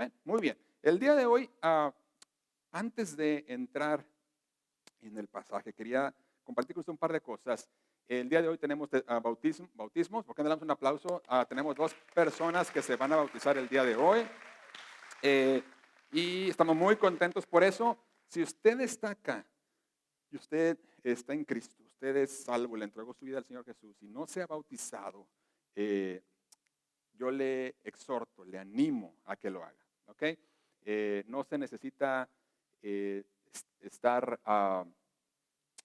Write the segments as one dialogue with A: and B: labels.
A: Amén. Muy bien. El día de hoy, antes de entrar en el pasaje, quería compartir con usted un par de cosas. El día de hoy tenemos bautismos. ¿Por qué no le damos un aplauso? Tenemos 2 personas que se van a bautizar el día de hoy. Y estamos muy contentos por eso. Si usted está acá y usted está en Cristo, usted es salvo, le entregó su vida al Señor Jesús y no se ha bautizado, yo le exhorto, le animo a que lo haga. ¿Ok? No se necesita estar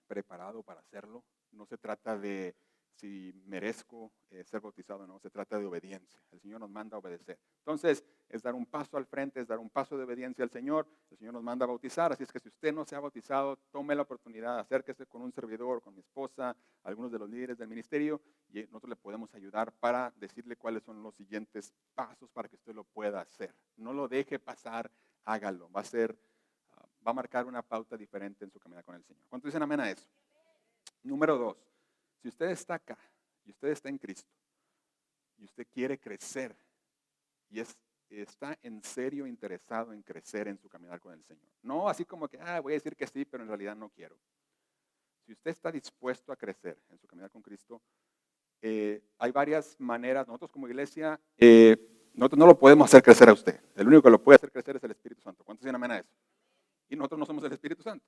A: preparado para hacerlo. No se trata de si merezco ser bautizado o no, se trata de obediencia. El Señor nos manda a obedecer. Entonces, es dar un paso al frente, es dar un paso de obediencia al Señor. El Señor nos manda a bautizar, así es que si usted no se ha bautizado, tome la oportunidad, acérquese con un servidor, con mi esposa, algunos de los líderes del ministerio, y nosotros le podemos ayudar para decirle cuáles son los siguientes pasos para que usted lo pueda hacer. No lo deje pasar, hágalo. Va a marcar una pauta diferente en su caminar con el Señor. ¿Cuántos dicen amén a eso? Número 2, si usted está acá y usted está en Cristo y usted quiere crecer y está en serio interesado en crecer en su caminar con el Señor. No así como que, voy a decir que sí, pero en realidad no quiero. Si usted está dispuesto a crecer en su caminar con Cristo, hay varias maneras. Nosotros como iglesia, nosotros no lo podemos hacer crecer a usted. El único que lo puede hacer crecer es el Espíritu Santo. ¿Cuántos dicen amén a eso? Y nosotros no somos el Espíritu Santo.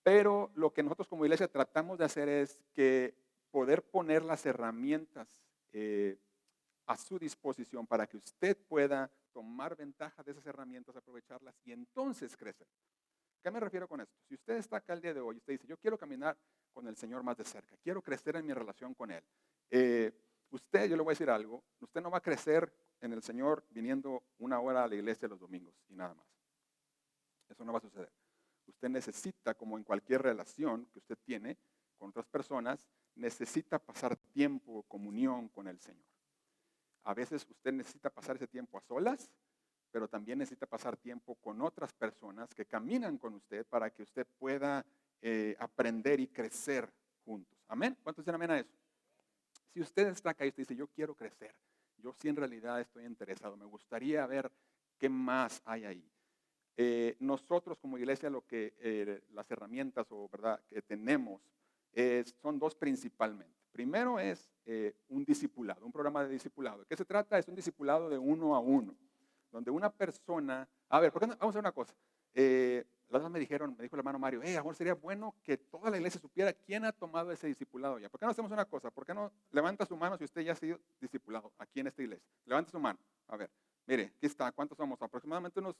A: Pero lo que nosotros como iglesia tratamos de hacer es que poder poner las herramientas a su disposición para que usted pueda tomar ventaja de esas herramientas, aprovecharlas y entonces crecer. ¿Qué me refiero con esto? Si usted está acá el día de hoy y usted dice, yo quiero caminar con el Señor más de cerca, quiero crecer en mi relación con Él. Yo le voy a decir algo, usted no va a crecer en el Señor viniendo 1 hora a la iglesia los domingos y nada más. Eso no va a suceder. Usted necesita, como en cualquier relación que usted tiene con otras personas, necesita pasar tiempo, comunión con el Señor. A veces usted necesita pasar ese tiempo a solas, pero también necesita pasar tiempo con otras personas que caminan con usted para que usted pueda aprender y crecer juntos. ¿Amén? ¿Cuántos dicen amén a eso? Si usted está acá y usted dice, yo quiero crecer, yo sí en realidad estoy interesado, me gustaría ver qué más hay ahí. Nosotros como iglesia las herramientas que tenemos son 2 principalmente. Primero es un discipulado, un programa de discipulado. ¿De qué se trata? Es un discipulado de 1 a 1, donde una persona, ¿por qué no? Vamos a hacer una cosa. Las dos me dijo el hermano Mario, amor, sería bueno que toda la iglesia supiera quién ha tomado ese discipulado ya. ¿Por qué no hacemos una cosa? ¿Por qué no levanta su mano si usted ya ha sido discipulado aquí en esta iglesia? Levanta su mano. A ver, mire, aquí está. ¿Cuántos somos? Aproximadamente unos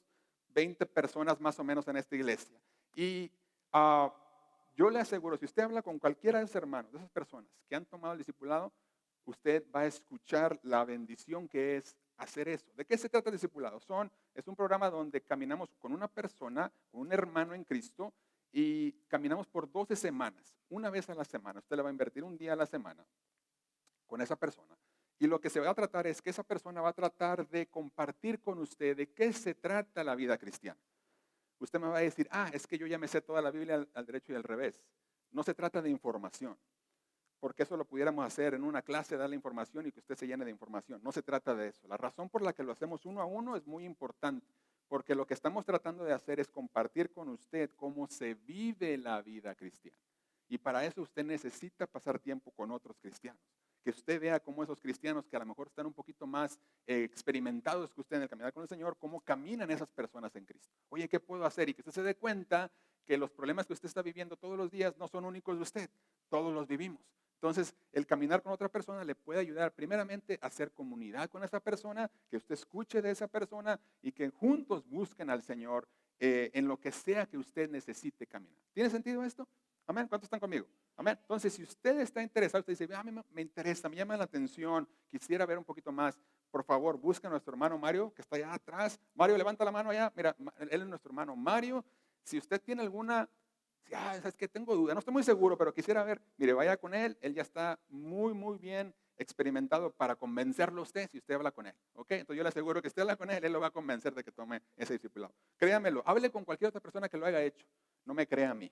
A: 20 personas más o menos en esta iglesia. Y yo le aseguro, si usted habla con cualquiera de esos hermanos, de esas personas que han tomado el discipulado, usted va a escuchar la bendición que es hacer eso. ¿De qué se trata el discipulado? Es un programa donde caminamos con una persona, con un hermano en Cristo, y caminamos por 12 semanas, una vez a la semana. Usted le va a invertir un día a la semana con esa persona. Y lo que se va a tratar es que esa persona va a tratar de compartir con usted de qué se trata la vida cristiana. Usted me va a decir, es que yo ya me sé toda la Biblia al derecho y al revés. No se trata de información, porque eso lo pudiéramos hacer en una clase, darle información y que usted se llene de información. No se trata de eso. La razón por la que lo hacemos 1 a 1 es muy importante, porque lo que estamos tratando de hacer es compartir con usted cómo se vive la vida cristiana. Y para eso usted necesita pasar tiempo con otros cristianos. Que usted vea cómo esos cristianos que a lo mejor están un poquito más experimentados que usted en el caminar con el Señor, cómo caminan esas personas en Cristo. Oye, ¿qué puedo hacer? Y que usted se dé cuenta que los problemas que usted está viviendo todos los días no son únicos de usted, todos los vivimos. Entonces, el caminar con otra persona le puede ayudar primeramente a hacer comunidad con esa persona, que usted escuche de esa persona y que juntos busquen al Señor en lo que sea que usted necesite caminar. ¿Tiene sentido esto? Amén. ¿Cuántos están conmigo? Amén. Entonces, si usted está interesado, usted dice, a mí me interesa, me llama la atención, quisiera ver un poquito más, por favor, busca a nuestro hermano Mario, que está allá atrás. Mario, levanta la mano allá. Mira, él es nuestro hermano Mario. Si usted tiene alguna, es que tengo duda, no estoy muy seguro, pero quisiera ver, mire, vaya con él ya está muy, muy bien experimentado para convencerlo a usted si usted habla con él. ¿Ok? Entonces yo le aseguro que si usted habla con él lo va a convencer de que tome ese discipulado. Créamelo, hable con cualquier otra persona que lo haya hecho. No me crea a mí.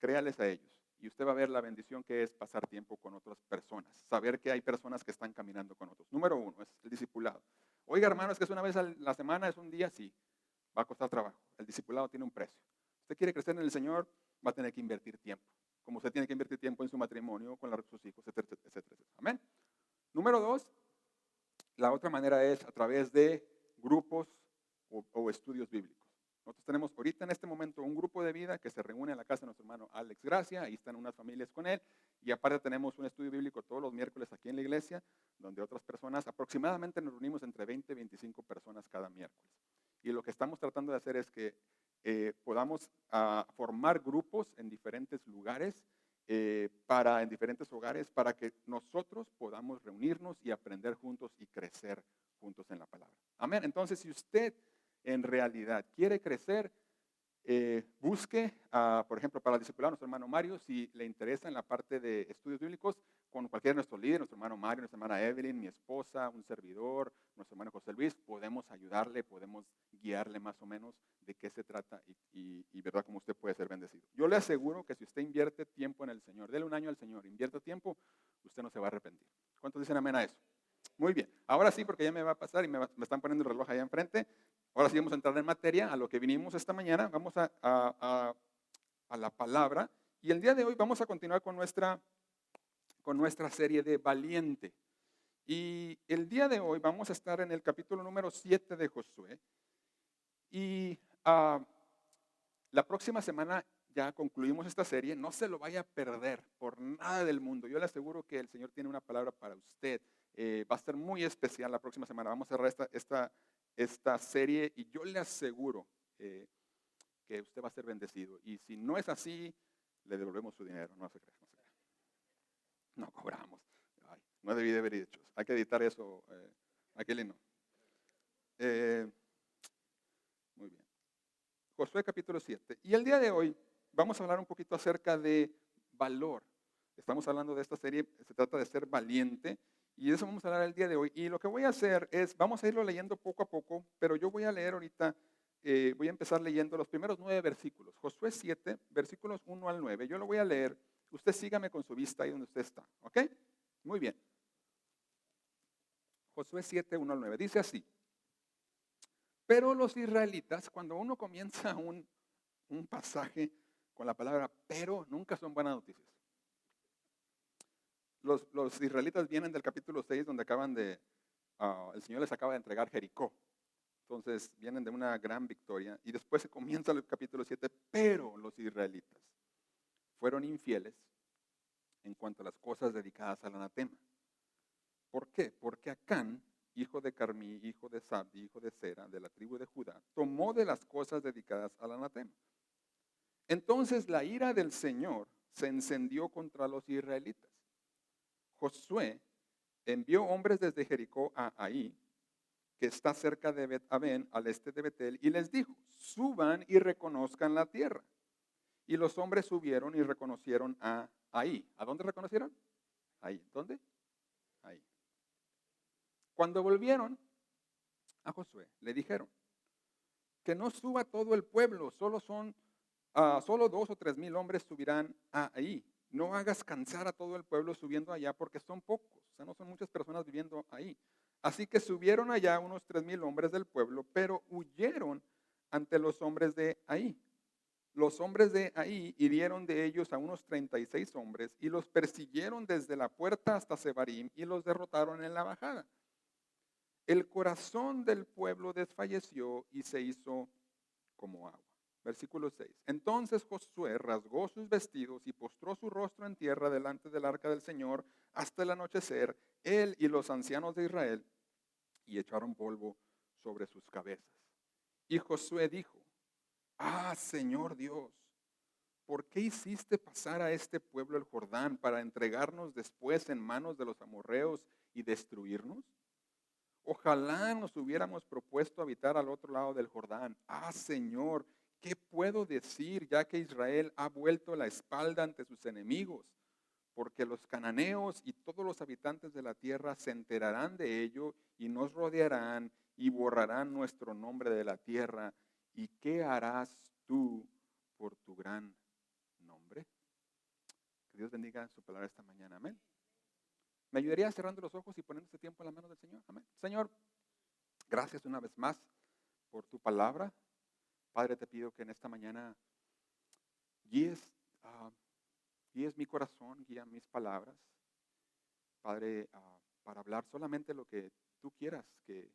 A: Créales a ellos y usted va a ver la bendición que es pasar tiempo con otras personas, saber que hay personas que están caminando con otros. Número 1 es el discipulado. Oiga, hermano, es que es una vez a la semana, es un día, sí, va a costar trabajo. El discipulado tiene un precio. Usted quiere crecer en el Señor, va a tener que invertir tiempo. Como usted tiene que invertir tiempo en su matrimonio, con sus hijos, etcétera, etcétera, etcétera. Amén. Número 2, la otra manera es a través de grupos o estudios bíblicos. Nosotros tenemos ahorita en este momento un grupo de vida que se reúne en la casa de nuestro hermano Alex Gracia, ahí están unas familias con él, y aparte tenemos un estudio bíblico todos los miércoles aquí en la iglesia, donde otras personas, aproximadamente nos reunimos entre 20 y 25 personas cada miércoles. Y lo que estamos tratando de hacer es que podamos formar grupos en diferentes lugares, en diferentes hogares, para que nosotros podamos reunirnos y aprender juntos y crecer juntos en la palabra. Amén. Entonces, si usted en realidad quiere crecer, busque, por ejemplo, para discipular a nuestro hermano Mario, si le interesa en la parte de estudios bíblicos, con cualquiera de nuestros líderes, nuestro hermano Mario, nuestra hermana Evelyn, mi esposa, un servidor, nuestro hermano José Luis, podemos ayudarle, podemos guiarle más o menos de qué se trata y verdad cómo usted puede ser bendecido. Yo le aseguro que si usted invierte tiempo en el Señor, dele un año al Señor, invierta tiempo, usted no se va a arrepentir. ¿Cuántos dicen amén a eso? Muy bien. Ahora sí, porque ya me va a pasar y me están poniendo el reloj allá enfrente. Ahora sí vamos a entrar en materia, a lo que vinimos esta mañana. Vamos a la palabra. Y el día de hoy vamos a continuar con nuestra serie de Valiente. Y el día de hoy vamos a estar en el capítulo número 7 de Josué. Y la próxima semana ya concluimos esta serie. No se lo vaya a perder por nada del mundo. Yo le aseguro que el Señor tiene una palabra para usted. Va a ser muy especial la próxima semana. Vamos a cerrar esta serie y yo le aseguro que usted va a ser bendecido. Y si no es así, le devolvemos su dinero. No se crea, no se crea. No cobramos. Ay, no debí de haber dicho. Hay que editar eso. Aquel no. Muy bien. Josué capítulo 7. Y el día de hoy vamos a hablar un poquito acerca de valor. Estamos hablando de esta serie, se trata de ser valiente. Y de eso vamos a hablar el día de hoy. Y lo que voy a hacer es, vamos a irlo leyendo poco a poco, pero yo voy a leer ahorita, voy a empezar leyendo los primeros 9 versículos. Josué 7, versículos 1 al 9. Yo lo voy a leer. Usted sígame con su vista ahí donde usted está. ¿Ok? Muy bien. Josué 7, 1 al 9. Dice así. Pero los israelitas, cuando uno comienza un pasaje con la palabra pero, nunca son buenas noticias. Los israelitas vienen del capítulo 6 donde el Señor les acaba de entregar Jericó. Entonces vienen de una gran victoria y después se comienza el capítulo 7, pero los israelitas fueron infieles en cuanto a las cosas dedicadas al anatema. ¿Por qué? Porque Acán, hijo de Carmí, hijo de Sabdi, hijo de Sera, de la tribu de Judá, tomó de las cosas dedicadas al anatema. Entonces la ira del Señor se encendió contra los israelitas. Josué envió hombres desde Jericó a Ahí, que está cerca de Bet-Aven, al este de Betel, y les dijo, suban y reconozcan la tierra. Y los hombres subieron y reconocieron a Ahí. ¿A dónde reconocieron? Ahí. ¿Dónde? Ahí. Cuando volvieron a Josué, le dijeron que no suba todo el pueblo, solo 2 o 3 mil hombres subirán ahí. No hagas cansar a todo el pueblo subiendo allá porque son pocos, o sea, no son muchas personas viviendo ahí. Así que subieron allá unos 3 mil hombres del pueblo, pero huyeron ante los hombres de ahí. Los hombres de ahí hirieron de ellos a unos 36 hombres y los persiguieron desde la puerta hasta Sebarim y los derrotaron en la bajada. El corazón del pueblo desfalleció y se hizo como agua. Versículo 6. Entonces Josué rasgó sus vestidos y postró su rostro en tierra delante del arca del Señor hasta el anochecer, él y los ancianos de Israel, y echaron polvo sobre sus cabezas. Y Josué dijo, Señor Dios, ¿por qué hiciste pasar a este pueblo el Jordán para entregarnos después en manos de los amorreos y destruirnos? Ojalá nos hubiéramos propuesto habitar al otro lado del Jordán. Señor, ¿qué puedo decir ya que Israel ha vuelto la espalda ante sus enemigos? Porque los cananeos y todos los habitantes de la tierra se enterarán de ello y nos rodearán y borrarán nuestro nombre de la tierra. ¿Y qué harás tú por tu gran nombre? Que Dios bendiga su palabra esta mañana. Amén. ¿Me ayudaría cerrando los ojos y poniendo este tiempo en la mano del Señor? Amén. Señor, Gracias una vez más por tu palabra. Padre, te pido que en esta mañana guíes, guíes mi corazón, guía mis palabras. Padre, para hablar solamente lo que tú quieras que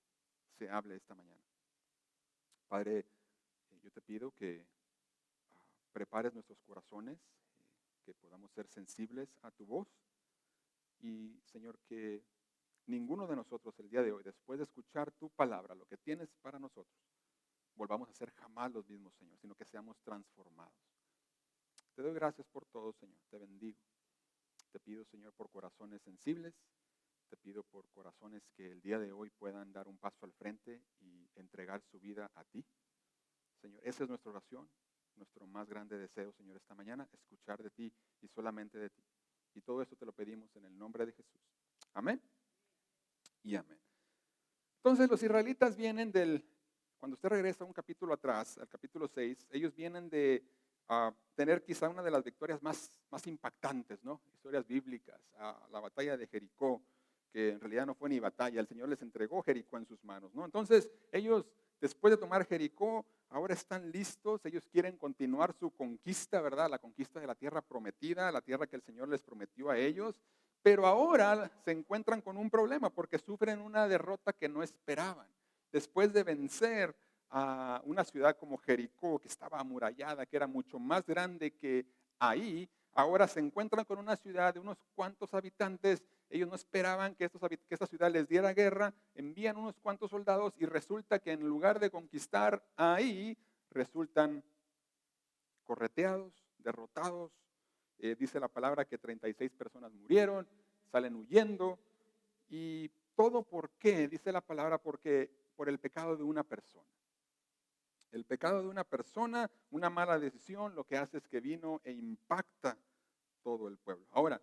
A: se hable esta mañana. Padre, yo te pido que prepares nuestros corazones, que podamos ser sensibles a tu voz. Y, Señor, que ninguno de nosotros el día de hoy, después de escuchar tu palabra, lo que tienes para nosotros, volvamos a ser jamás los mismos, Señor, sino que seamos transformados. Te doy gracias por todo, Señor. Te bendigo. Te pido, Señor, por corazones sensibles. Te pido por corazones que el día de hoy puedan dar un paso al frente y entregar su vida a ti. Señor, esa es nuestra oración, nuestro más grande deseo, Señor, esta mañana, escuchar de ti y solamente de ti. Y todo esto te lo pedimos en el nombre de Jesús. Amén y amén. Entonces los israelitas vienen cuando usted regresa un capítulo atrás, al capítulo 6, ellos vienen de tener quizá una de las victorias más impactantes, ¿no? Historias bíblicas, la batalla de Jericó, que en realidad no fue ni batalla, el Señor les entregó Jericó en sus manos, ¿no? Entonces ellos, después de tomar Jericó, ahora están listos, ellos quieren continuar su conquista, ¿verdad? La conquista de la tierra prometida, la tierra que el Señor les prometió a ellos, pero ahora se encuentran con un problema porque sufren una derrota que no esperaban. Después de vencer a una ciudad como Jericó, que estaba amurallada, que era mucho más grande que ahí, ahora se encuentran con una ciudad de unos cuantos habitantes. Ellos no esperaban que esta ciudad les diera guerra, envían unos cuantos soldados y resulta que en lugar de conquistar ahí, resultan correteados, derrotados. Dice la palabra que 36 personas murieron, salen huyendo. ¿Y todo por qué? Dice la palabra porque por el pecado de una persona. El pecado de una persona, una mala decisión, lo que hace es que vino e impacta todo el pueblo. Ahora,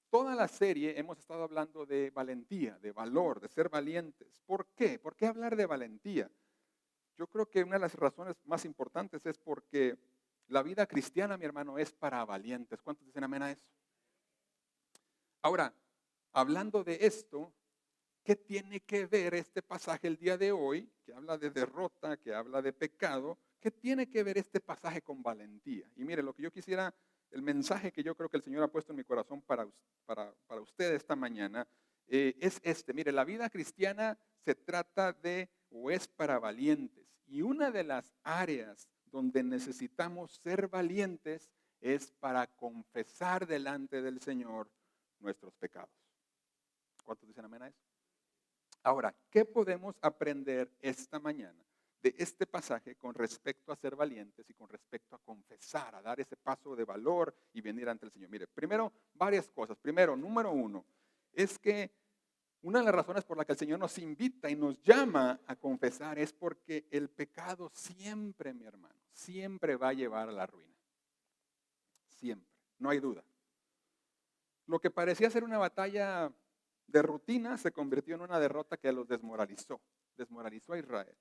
A: toda la serie hemos estado hablando de valentía, de valor, de ser valientes. ¿Por qué? ¿Por qué hablar de valentía? Yo creo que una de las razones más importantes es porque la vida cristiana, mi hermano, es para valientes. ¿Cuántos dicen amén a eso? Ahora, hablando de esto, ¿qué tiene que ver este pasaje el día de hoy, que habla de derrota, que habla de pecado? ¿Qué tiene que ver este pasaje con valentía? Y mire, lo que yo quisiera, el mensaje que yo creo que el Señor ha puesto en mi corazón para usted esta mañana, es este. Mire, la vida cristiana se trata de, o es para valientes. Y una de las áreas donde necesitamos ser valientes es para confesar delante del Señor nuestros pecados. ¿Cuántos dicen amén a eso? Ahora, ¿qué podemos aprender esta mañana de este pasaje con respecto a ser valientes y con respecto a confesar, a dar ese paso de valor y venir ante el Señor? Mire, primero, varias cosas. Primero, número uno, es que una de las razones por la que el Señor nos invita y nos llama a confesar es porque el pecado siempre, mi hermano, siempre va a llevar a la ruina. Siempre, no hay duda. Lo que parecía ser una batalla de rutina se convirtió en una derrota que los desmoralizó a Israel.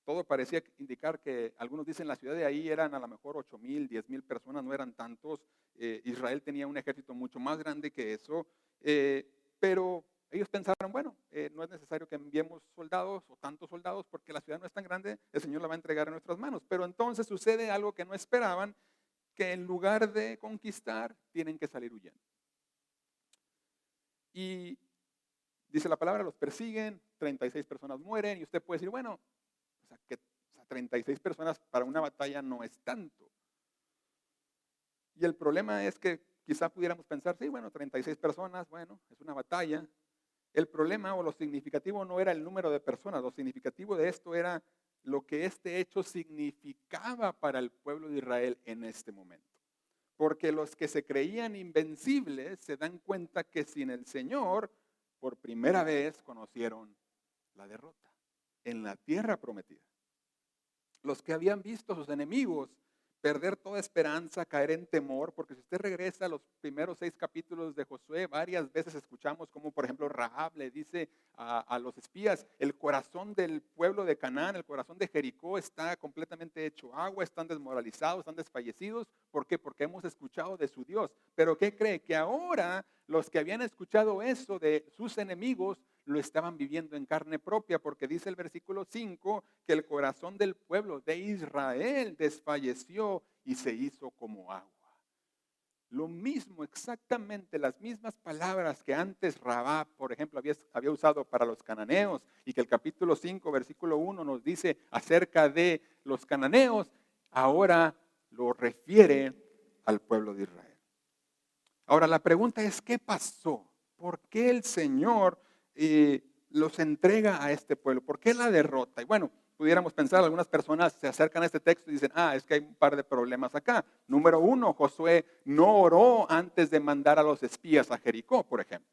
A: Todo parecía indicar que, algunos dicen, la ciudad de ahí eran a lo mejor 8,000, 10,000 personas, no eran tantos. Israel tenía un ejército mucho más grande que eso, pero ellos pensaron, bueno, no es necesario que enviemos soldados o tantos soldados porque la ciudad no es tan grande, el Señor la va a entregar en nuestras manos. Pero entonces sucede algo que no esperaban, que en lugar de conquistar, tienen que salir huyendo. Y dice la palabra, los persiguen, 36 personas mueren, y usted puede decir, bueno, 36 personas para una batalla no es tanto. Y el problema es que quizá pudiéramos pensar, sí, bueno, 36 personas, bueno, es una batalla. El problema o lo significativo no era el número de personas, lo significativo de esto era lo que este hecho significaba para el pueblo de Israel en este momento. Porque los que se creían invencibles se dan cuenta que sin el Señor, por primera vez conocieron la derrota en la tierra prometida. Los que habían visto a sus enemigos perder toda esperanza, caer en temor, porque si usted regresa a los primeros 6 capítulos de Josué, varias veces escuchamos como por ejemplo Rahab le dice a los espías, el corazón del pueblo de Canaán, el corazón de Jericó está completamente hecho agua, están desmoralizados, están desfallecidos, ¿Por qué? Porque hemos escuchado de su Dios. Pero ¿qué cree? Que ahora los que habían escuchado eso de sus enemigos lo estaban viviendo en carne propia, porque dice el versículo 5 que el corazón del pueblo de Israel desfalleció y se hizo como agua. Lo mismo, exactamente las mismas palabras que antes Rabá, por ejemplo, había usado para los cananeos y que el capítulo 5, versículo 1 nos dice acerca de los cananeos, ahora lo refiere al pueblo de Israel. Ahora la pregunta es, ¿qué pasó? ¿Por qué el Señor los entrega a este pueblo? ¿Por qué la derrota? Y bueno, pudiéramos pensar, algunas personas se acercan a este texto y dicen, es que hay un par de problemas acá. Número 1, Josué no oró antes de mandar a los espías a Jericó, por ejemplo.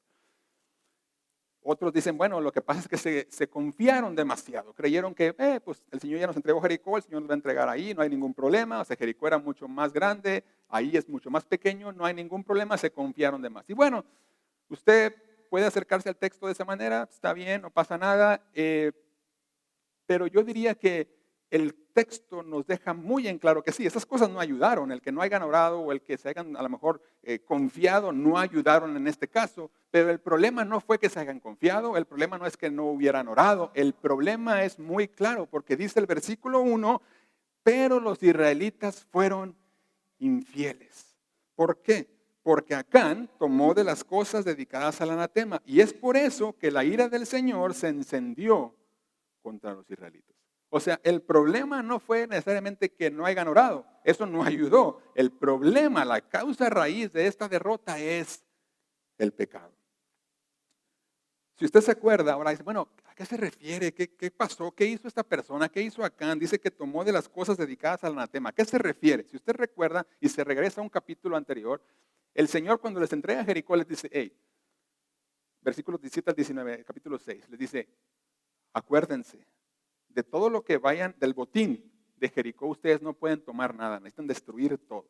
A: Otros dicen, bueno, lo que pasa es que se confiaron demasiado. Creyeron que, pues el Señor ya nos entregó Jericó, el Señor nos va a entregar ahí, no hay ningún problema. O sea, Jericó era mucho más grande, ahí es mucho más pequeño, no hay ningún problema, se confiaron de más. Y bueno, usted puede acercarse al texto de esa manera, está bien, no pasa nada. Pero yo diría que el texto nos deja muy en claro que sí, esas cosas no ayudaron. El que no hayan orado o el que se hayan a lo mejor confiado no ayudaron en este caso. Pero el problema no fue que se hayan confiado, el problema no es que no hubieran orado. El problema es muy claro porque dice el versículo 1, pero los israelitas fueron infieles. ¿Por qué? Porque Acán tomó de las cosas dedicadas al anatema. Y es por eso que la ira del Señor se encendió contra los israelitas. O sea, el problema no fue necesariamente que no hayan orado, eso no ayudó. El problema, la causa raíz de esta derrota es el pecado. Si usted se acuerda, ahora dice, bueno, ¿a qué se refiere? ¿Qué pasó? ¿Qué hizo esta persona? ¿Qué hizo Acán? Dice que tomó de las cosas dedicadas al anatema. ¿A qué se refiere? Si usted recuerda y se regresa a un capítulo anterior, el Señor cuando les entrega a Jericó les dice, versículos 17 al 19, capítulo 6, les dice, acuérdense, de todo lo que vayan, del botín de Jericó, ustedes no pueden tomar nada, necesitan destruir todo.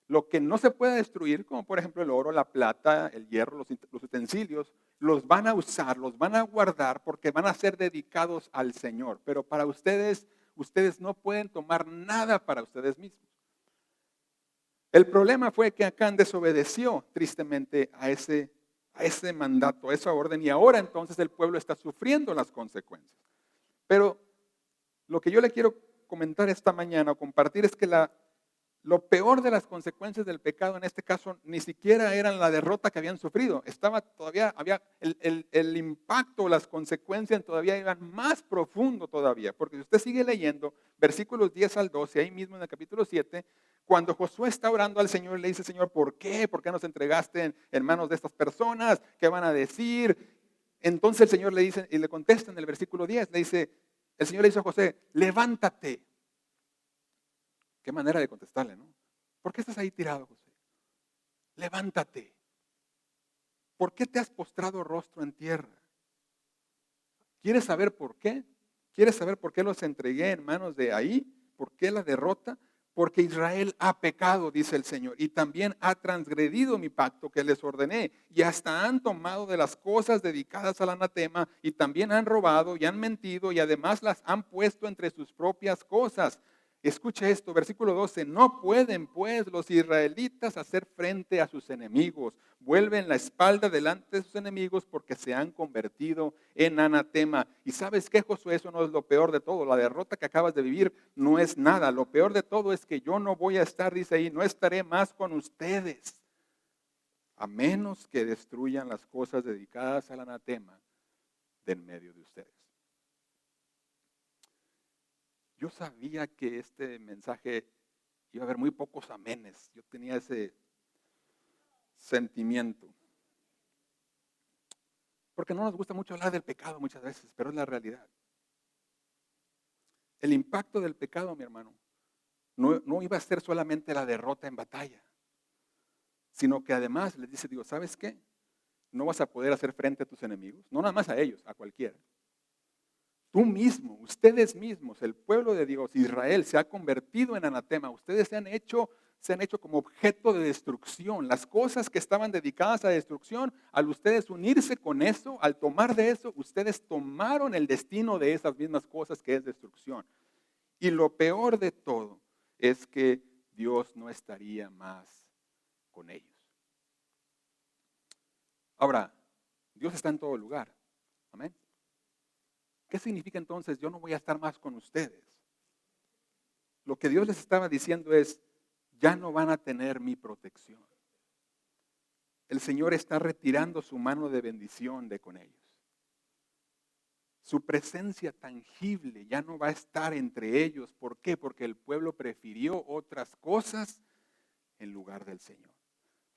A: Lo que no se puede destruir, como por ejemplo el oro, la plata, el hierro, los utensilios, los van a usar, los van a guardar porque van a ser dedicados al Señor. Pero para ustedes no pueden tomar nada para ustedes mismos. El problema fue que Acán desobedeció tristemente a ese mandato, a esa orden, y ahora entonces el pueblo está sufriendo las consecuencias. Pero lo que yo le quiero comentar esta mañana o compartir es que lo peor de las consecuencias del pecado en este caso ni siquiera eran la derrota que habían sufrido. Había el impacto, las consecuencias todavía iban más profundo todavía. Porque si usted sigue leyendo versículos 10 al 12, ahí mismo en el capítulo 7, cuando Josué está orando al Señor, le dice, Señor, ¿por qué? ¿Por qué nos entregaste en manos de estas personas? ¿Qué van a decir? Entonces el Señor le dice, y le contesta en el versículo 10, le dice, el Señor le dice a José, levántate. Qué manera de contestarle, ¿no? ¿Por qué estás ahí tirado, José? Levántate. ¿Por qué te has postrado rostro en tierra? ¿Quieres saber por qué? ¿Quieres saber por qué los entregué en manos de ahí? ¿Por qué la derrota? Porque Israel ha pecado, dice el Señor, y también ha transgredido mi pacto que les ordené, y hasta han tomado de las cosas dedicadas al anatema, y también han robado y han mentido, y además las han puesto entre sus propias cosas. Escuche esto, versículo 12, no pueden pues los israelitas hacer frente a sus enemigos, vuelven la espalda delante de sus enemigos porque se han convertido en anatema. Y sabes qué, Josué, eso no es lo peor de todo, la derrota que acabas de vivir no es nada, lo peor de todo es que yo no voy a estar, dice ahí, no estaré más con ustedes, a menos que destruyan las cosas dedicadas al anatema de en medio de ustedes. Yo sabía que este mensaje iba a haber muy pocos amenes. Yo tenía ese sentimiento. Porque no nos gusta mucho hablar del pecado muchas veces, pero es la realidad. El impacto del pecado, mi hermano, no iba a ser solamente la derrota en batalla, sino que además les dice Dios, ¿sabes qué? No vas a poder hacer frente a tus enemigos, no nada más a ellos, a cualquiera. Tú mismo, ustedes mismos, el pueblo de Dios, Israel, se ha convertido en anatema. Ustedes se han hecho como objeto de destrucción. Las cosas que estaban dedicadas a destrucción, al ustedes unirse con eso, al tomar de eso, ustedes tomaron el destino de esas mismas cosas que es destrucción. Y lo peor de todo es que Dios no estaría más con ellos. Ahora, Dios está en todo lugar. Amén. ¿Qué significa entonces yo no voy a estar más con ustedes? Lo que Dios les estaba diciendo es, ya no van a tener mi protección. El Señor está retirando su mano de bendición de con ellos. Su presencia tangible ya no va a estar entre ellos. ¿Por qué? Porque el pueblo prefirió otras cosas en lugar del Señor.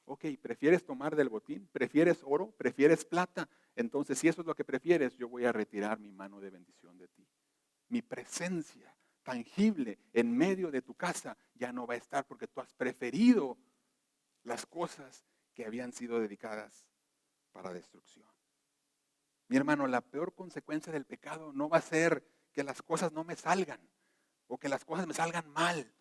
A: Ok, ¿prefieres tomar del botín? ¿Prefieres oro? ¿Prefieres plata? Entonces, si eso es lo que prefieres, yo voy a retirar mi mano de bendición de ti. Mi presencia tangible en medio de tu casa ya no va a estar porque tú has preferido las cosas que habían sido dedicadas para destrucción. Mi hermano, la peor consecuencia del pecado no va a ser que las cosas no me salgan, o que las cosas me salgan mal,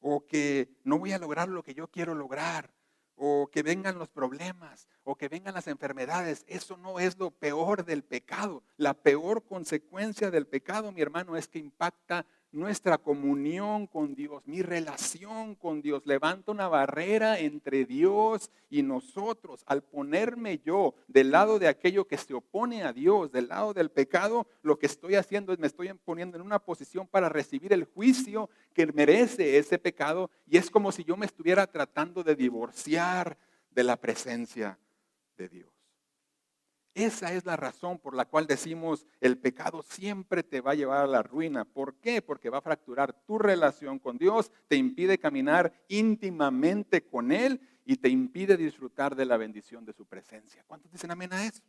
A: o que no voy a lograr lo que yo quiero lograr, o que vengan los problemas, o que vengan las enfermedades. Eso no es lo peor del pecado. La peor consecuencia del pecado, mi hermano, es que impacta nuestra comunión con Dios, mi relación con Dios. Levanta una barrera entre Dios y nosotros. Al ponerme yo del lado de aquello que se opone a Dios, del lado del pecado, lo que estoy haciendo es me estoy poniendo en una posición para recibir el juicio que merece ese pecado, y es como si yo me estuviera tratando de divorciar de la presencia de Dios. Esa es la razón por la cual decimos el pecado siempre te va a llevar a la ruina. ¿Por qué? Porque va a fracturar tu relación con Dios, te impide caminar íntimamente con Él y te impide disfrutar de la bendición de su presencia. ¿Cuántos dicen amén a eso?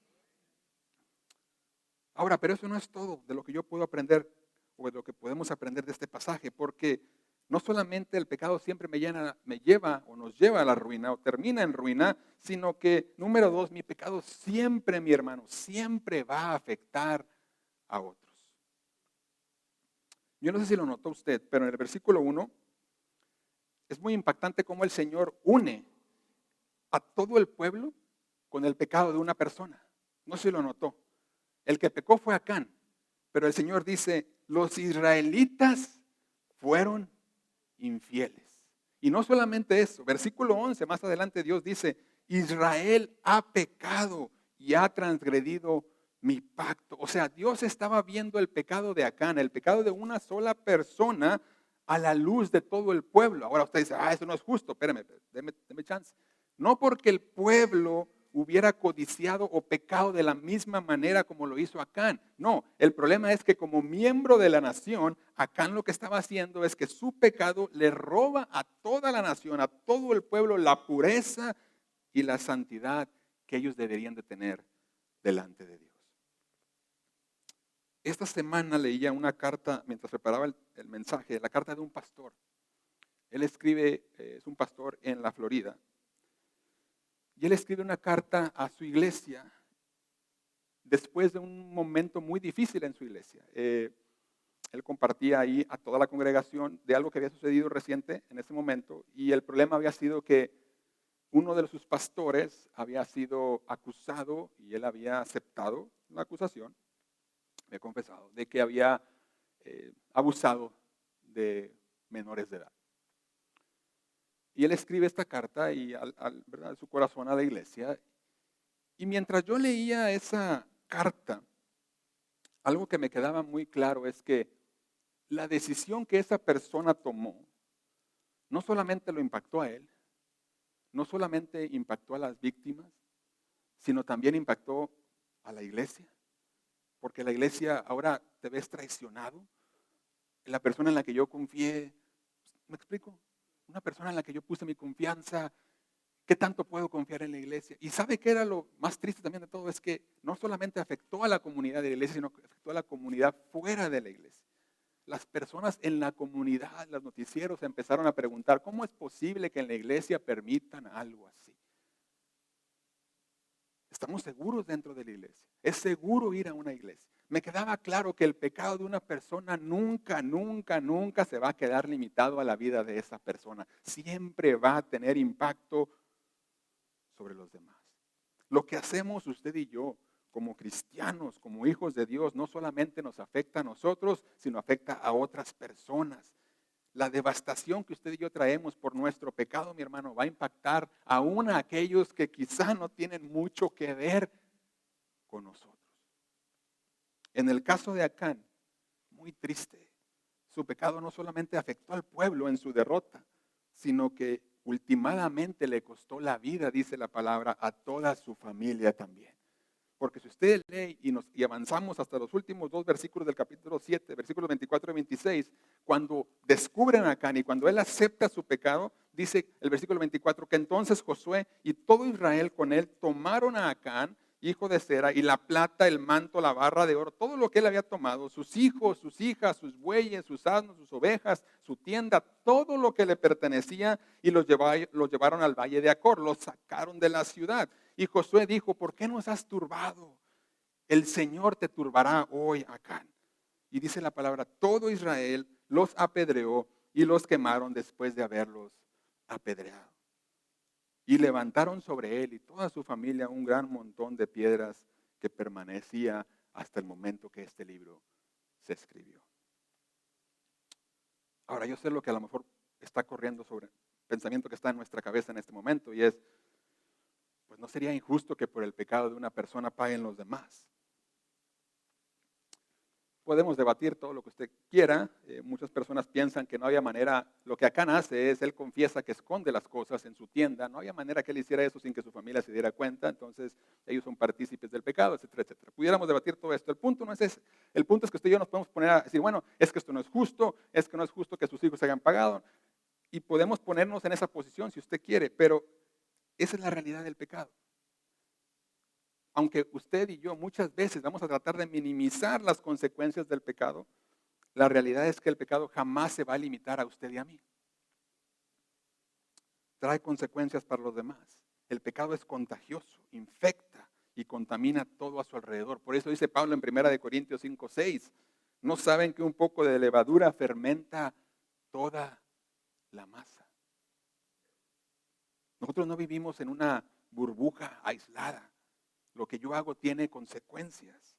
A: Ahora, pero eso no es todo de lo que yo puedo aprender o de lo que podemos aprender de este pasaje, porque no solamente el pecado siempre me lleva o nos lleva a la ruina o termina en ruina, sino que, número 2, mi pecado siempre, mi hermano, siempre va a afectar a otros. Yo no sé si lo notó usted, pero en el versículo 1 es muy impactante cómo el Señor une a todo el pueblo con el pecado de una persona. No sé si lo notó. El que pecó fue Acán, pero el Señor dice, los israelitas fueron infieles. Y no solamente eso, versículo 11, más adelante Dios dice, Israel ha pecado y ha transgredido mi pacto. O sea, Dios estaba viendo el pecado de Acán, el pecado de una sola persona a la luz de todo el pueblo. Ahora usted dice, eso no es justo, espérame, deme chance. No porque el pueblo hubiera codiciado o pecado de la misma manera como lo hizo Acán. No, el problema es que como miembro de la nación, Acán lo que estaba haciendo es que su pecado le roba a toda la nación, a todo el pueblo, la pureza y la santidad que ellos deberían de tener delante de Dios. Esta semana leía una carta, mientras preparaba el mensaje, la carta de un pastor. Él escribe, es un pastor en la Florida. Y él escribe una carta a su iglesia después de un momento muy difícil en su iglesia. Él compartía ahí a toda la congregación de algo que había sucedido reciente en ese momento, y el problema había sido que uno de sus pastores había sido acusado y él había aceptado la acusación, había confesado, de que había abusado de menores de edad. Y él escribe esta carta y ¿verdad? Su corazón a la iglesia. Y mientras yo leía esa carta, algo que me quedaba muy claro es que la decisión que esa persona tomó no solamente lo impactó a él, no solamente impactó a las víctimas, sino también impactó a la iglesia. Porque la iglesia ahora te ves traicionado. La persona en la que yo confié, ¿me explico? Una persona en la que yo puse mi confianza, ¿qué tanto puedo confiar en la iglesia? Y ¿sabe qué era lo más triste también de todo? Es que no solamente afectó a la comunidad de la iglesia, sino que afectó a la comunidad fuera de la iglesia. Las personas en la comunidad, los noticieros empezaron a preguntar, ¿cómo es posible que en la iglesia permitan algo así? Estamos seguros dentro de la iglesia. Es seguro ir a una iglesia. Me quedaba claro que el pecado de una persona nunca, nunca, nunca se va a quedar limitado a la vida de esa persona. Siempre va a tener impacto sobre los demás. Lo que hacemos usted y yo como cristianos, como hijos de Dios, no solamente nos afecta a nosotros, sino afecta a otras personas. la devastación que usted y yo traemos por nuestro pecado, mi hermano, va a impactar aún a aquellos que quizá no tienen mucho que ver con nosotros. En el caso de Acán, muy triste, su pecado no solamente afectó al pueblo en su derrota, sino que últimamente le costó la vida, dice la palabra, a toda su familia también. Porque si usted lee y avanzamos hasta los últimos 2 versículos del capítulo 7, versículos 24 y 26, cuando descubren a Acán y cuando él acepta su pecado, dice el versículo 24 que entonces Josué y todo Israel con él tomaron a Acán, hijo de Zera, y la plata, el manto, la barra de oro, todo lo que él había tomado, sus hijos, sus hijas, sus bueyes, sus asnos, sus ovejas, su tienda, todo lo que le pertenecía y los llevaron al valle de Acor, los sacaron de la ciudad. Y Josué dijo, ¿por qué nos has turbado? El Señor te turbará hoy, Acán. Y dice la palabra, todo Israel los apedreó y los quemaron después de haberlos apedreado. Y levantaron sobre él y toda su familia un gran montón de piedras que permanecía hasta el momento que este libro se escribió. Ahora, yo sé lo que a lo mejor está corriendo sobre el pensamiento que está en nuestra cabeza en este momento y es, pues no sería injusto que por el pecado de una persona paguen los demás. Podemos debatir todo lo que usted quiera. Muchas personas piensan que no había manera. Lo que Acán hace es, él confiesa que esconde las cosas en su tienda. No había manera que él hiciera eso sin que su familia se diera cuenta. Entonces, ellos son partícipes del pecado, etcétera, etcétera. Pudiéramos debatir todo esto. El punto no es ese. El punto es que usted y yo nos podemos poner a decir, bueno, es que esto no es justo, es que no es justo que sus hijos se hayan pagado. Y podemos ponernos en esa posición si usted quiere, pero esa es la realidad del pecado. Aunque usted y yo muchas veces vamos a tratar de minimizar las consecuencias del pecado, la realidad es que el pecado jamás se va a limitar a usted y a mí. Trae consecuencias para los demás. El pecado es contagioso, infecta y contamina todo a su alrededor. Por eso dice Pablo en 1 Corintios 5:6, ¿no saben que un poco de levadura fermenta toda la masa? Nosotros no vivimos en una burbuja aislada. Lo que yo hago tiene consecuencias.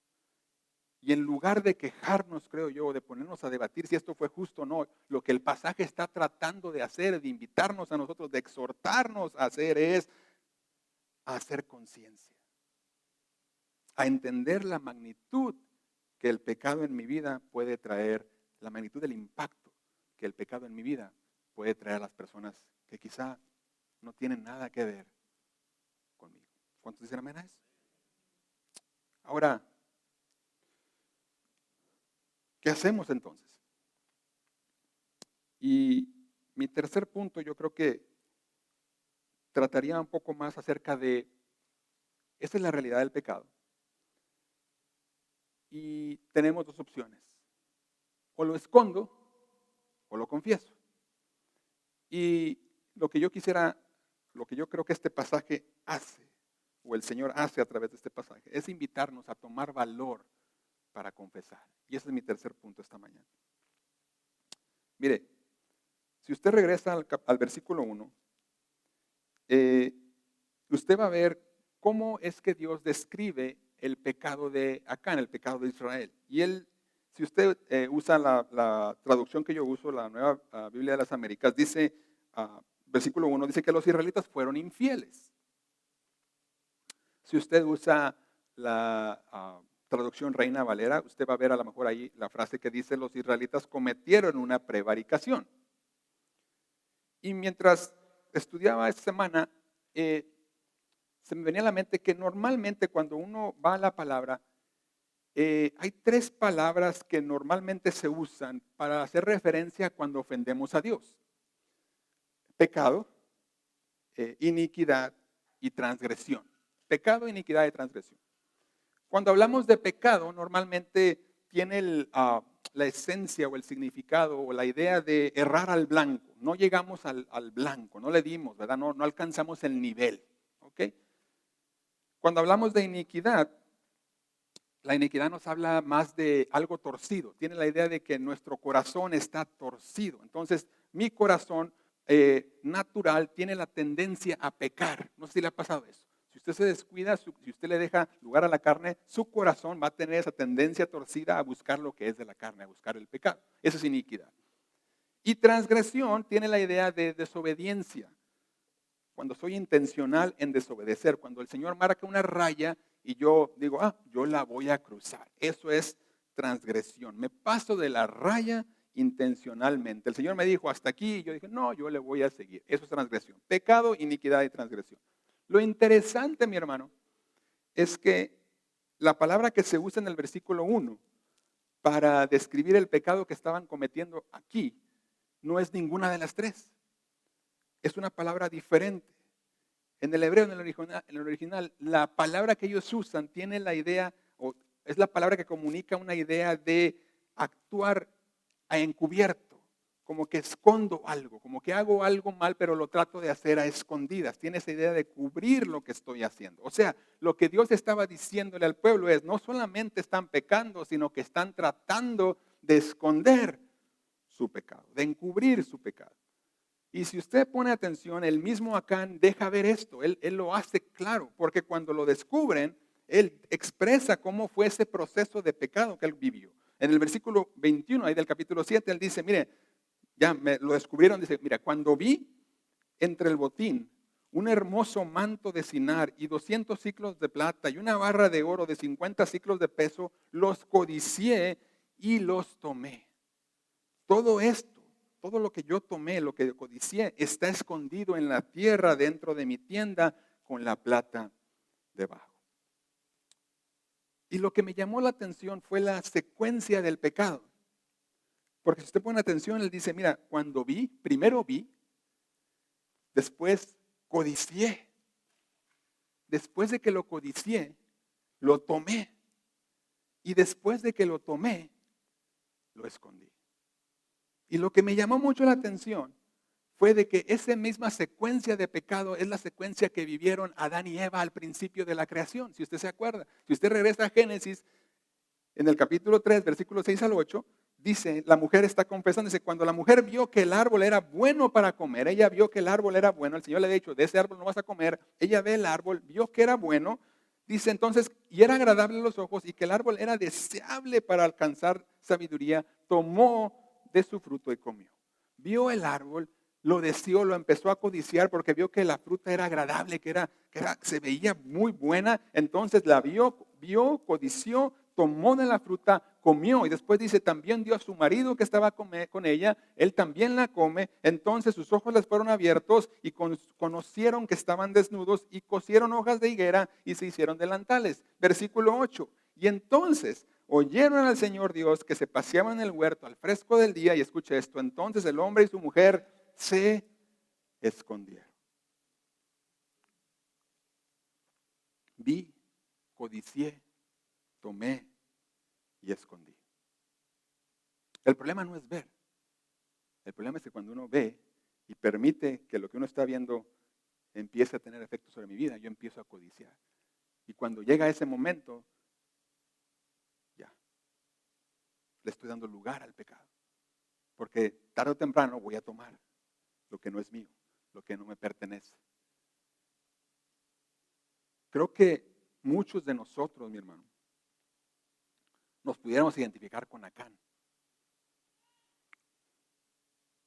A: Y en lugar de quejarnos, creo yo, de ponernos a debatir si esto fue justo o no, lo que el pasaje está tratando de hacer, de invitarnos a nosotros, de exhortarnos a hacer, es a hacer conciencia. A entender la magnitud que el pecado en mi vida puede traer, la magnitud del impacto que el pecado en mi vida puede traer a las personas que quizá no tienen nada que ver conmigo. ¿Cuántos dicen amén a eso? Ahora, ¿qué hacemos entonces? Y mi tercer punto yo creo que trataría un poco más acerca de, esta es la realidad del pecado. Y tenemos 2 opciones. O lo escondo o lo confieso. Y lo que yo creo que este pasaje hace, o el Señor hace a través de este pasaje, es invitarnos a tomar valor para confesar. Y ese es mi tercer punto esta mañana. Mire, si usted regresa al versículo 1, usted va a ver cómo es que Dios describe el pecado de Acán, el pecado de Israel. Y si usted usa la traducción que yo uso, la Nueva Biblia de las Américas, dice, versículo 1, dice que los israelitas fueron infieles. Si usted usa la traducción Reina Valera, usted va a ver a lo mejor ahí la frase que dice, los israelitas cometieron una prevaricación. Y mientras estudiaba esta semana, se me venía a la mente que normalmente cuando uno va a la palabra, hay 3 palabras que normalmente se usan para hacer referencia cuando ofendemos a Dios. Pecado, iniquidad y transgresión. Pecado, iniquidad y transgresión. Cuando hablamos de pecado, normalmente tiene la esencia o el significado o la idea de errar al blanco. No llegamos al blanco, no le dimos, ¿verdad? No alcanzamos el nivel. ¿Ok? Cuando hablamos de iniquidad, la iniquidad nos habla más de algo torcido. Tiene la idea de que nuestro corazón está torcido. Entonces, mi corazón natural tiene la tendencia a pecar. No sé si le ha pasado eso. Si usted se descuida, si usted le deja lugar a la carne, su corazón va a tener esa tendencia torcida a buscar lo que es de la carne, a buscar el pecado. Eso es iniquidad. Y transgresión tiene la idea de desobediencia. Cuando soy intencional en desobedecer, cuando el Señor marca una raya y yo digo, yo la voy a cruzar. Eso es transgresión. Me paso de la raya intencionalmente. El Señor me dijo hasta aquí y yo dije, no, yo le voy a seguir. Eso es transgresión. Pecado, iniquidad y transgresión. Lo interesante, mi hermano, es que la palabra que se usa en el versículo 1 para describir el pecado que estaban cometiendo aquí no es ninguna de las tres. Es una palabra diferente. En el hebreo, en el original, la palabra que ellos usan tiene la idea, o es la palabra que comunica una idea de actuar a encubierto, como que escondo algo, como que hago algo mal, pero lo trato de hacer a escondidas. Tiene esa idea de cubrir lo que estoy haciendo. O sea, lo que Dios estaba diciéndole al pueblo es, no solamente están pecando, sino que están tratando de esconder su pecado, de encubrir su pecado. Y si usted pone atención, el mismo Acán deja ver esto, él lo hace claro, porque cuando lo descubren, él expresa cómo fue ese proceso de pecado que él vivió. En el versículo 21, ahí del capítulo 7, él dice, mire, ya me lo descubrieron, dice, mira, cuando vi entre el botín un hermoso manto de cinar y 200 siclos de plata y una barra de oro de 50 siclos de peso, los codicié y los tomé. Todo esto, todo lo que yo tomé, lo que codicié, está escondido en la tierra dentro de mi tienda con la plata debajo. Y lo que me llamó la atención fue la secuencia del pecado. Porque si usted pone atención, él dice, mira, cuando vi, primero vi, después codicié. Después de que lo codicié, lo tomé. Y después de que lo tomé, lo escondí. Y lo que me llamó mucho la atención fue de que esa misma secuencia de pecado es la secuencia que vivieron Adán y Eva al principio de la creación, si usted se acuerda. Si usted regresa a Génesis, en el capítulo 3, versículos 6 al 8, dice, la mujer está confesando, dice, cuando la mujer vio que el árbol era bueno para comer, ella vio que el árbol era bueno, el Señor le ha dicho, de ese árbol no vas a comer, ella ve el árbol, vio que era bueno, dice entonces, y era agradable a los ojos y que el árbol era deseable para alcanzar sabiduría, tomó de su fruto y comió. Vio el árbol, lo deseó, lo empezó a codiciar porque vio que la fruta era agradable, se veía muy buena. Entonces la vio, codició, tomó de la fruta, comió. Y después dice, también dio a su marido que estaba con ella, él también la come. Entonces sus ojos les fueron abiertos y conocieron que estaban desnudos y cosieron hojas de higuera y se hicieron delantales. Versículo 8. Y entonces oyeron al Señor Dios que se paseaba en el huerto al fresco del día, y escucha esto, entonces el hombre y su mujer se escondieron. Vi, codicié, tomé y escondí. El problema no es ver. El problema es que cuando uno ve y permite que lo que uno está viendo empiece a tener efecto sobre mi vida, yo empiezo a codiciar. Y cuando llega ese momento, ya, le estoy dando lugar al pecado. Porque tarde o temprano voy a tomar lo que no es mío, lo que no me pertenece. Creo que muchos de nosotros, mi hermano, nos pudiéramos identificar con Acán.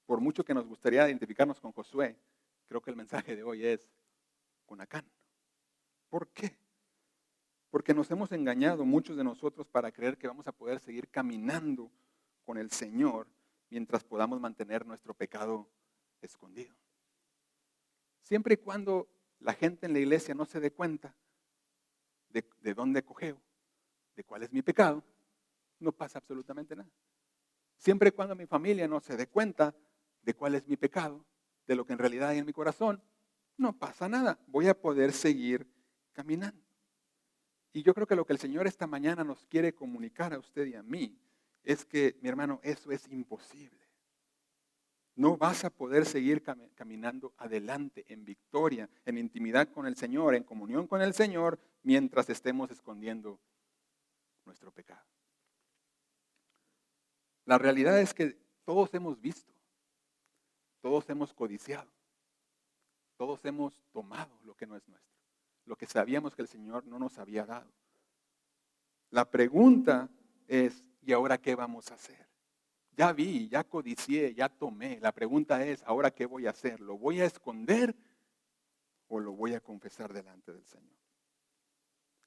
A: Por mucho que nos gustaría identificarnos con Josué, creo que el mensaje de hoy es con Acán. ¿Por qué? Porque nos hemos engañado muchos de nosotros para creer que vamos a poder seguir caminando con el Señor mientras podamos mantener nuestro pecado escondido. Siempre y cuando la gente en la iglesia no se dé cuenta de dónde cogeo, de cuál es mi pecado, no pasa absolutamente nada. Siempre y cuando mi familia no se dé cuenta de cuál es mi pecado, de lo que en realidad hay en mi corazón, no pasa nada. Voy a poder seguir caminando. Y yo creo que lo que el Señor esta mañana nos quiere comunicar a usted y a mí es que, mi hermano, eso es imposible. No vas a poder seguir caminando adelante en victoria, en intimidad con el Señor, en comunión con el Señor, mientras estemos escondiendo nuestro pecado. La realidad es que todos hemos visto, todos hemos codiciado, todos hemos tomado lo que no es nuestro, lo que sabíamos que el Señor no nos había dado. La pregunta es, ¿y ahora qué vamos a hacer? ya vi, ya codicié, ya tomé. La pregunta es, ¿ahora qué voy a hacer? ¿Lo voy a esconder o lo voy a confesar delante del Señor?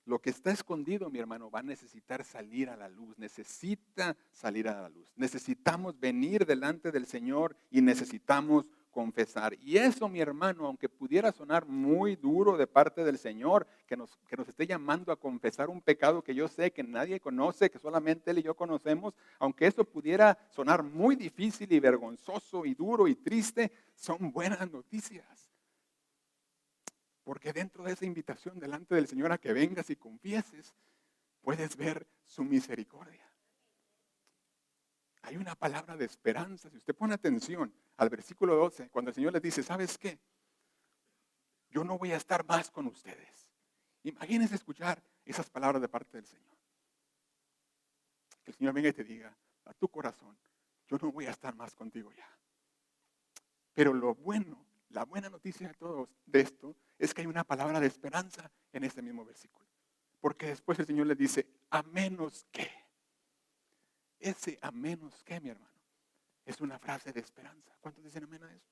A: Lo que está escondido, mi hermano, va a necesitar salir a la luz. Necesita salir a la luz. Necesitamos venir delante del Señor y necesitamos confesar. Y eso, mi hermano, aunque pudiera sonar muy duro de parte del Señor, que nos esté llamando a confesar un pecado que yo sé que nadie conoce, que solamente Él y yo conocemos, aunque eso pudiera sonar muy difícil y vergonzoso y duro y triste, son buenas noticias. Porque dentro de esa invitación delante del Señor a que vengas y confieses, puedes ver su misericordia. Hay una palabra de esperanza. Si usted pone atención al versículo 12, cuando el Señor les dice, ¿sabes qué? Yo no voy a estar más con ustedes. Imagínense escuchar esas palabras de parte del Señor. Que el Señor venga y te diga a tu corazón, yo no voy a estar más contigo ya. Pero lo bueno, la buena noticia de todo de esto es que hay una palabra de esperanza en este mismo versículo. Porque después el Señor les dice, a menos que. Ese a menos que, mi hermano, es una frase de esperanza. ¿Cuántos dicen amén a eso?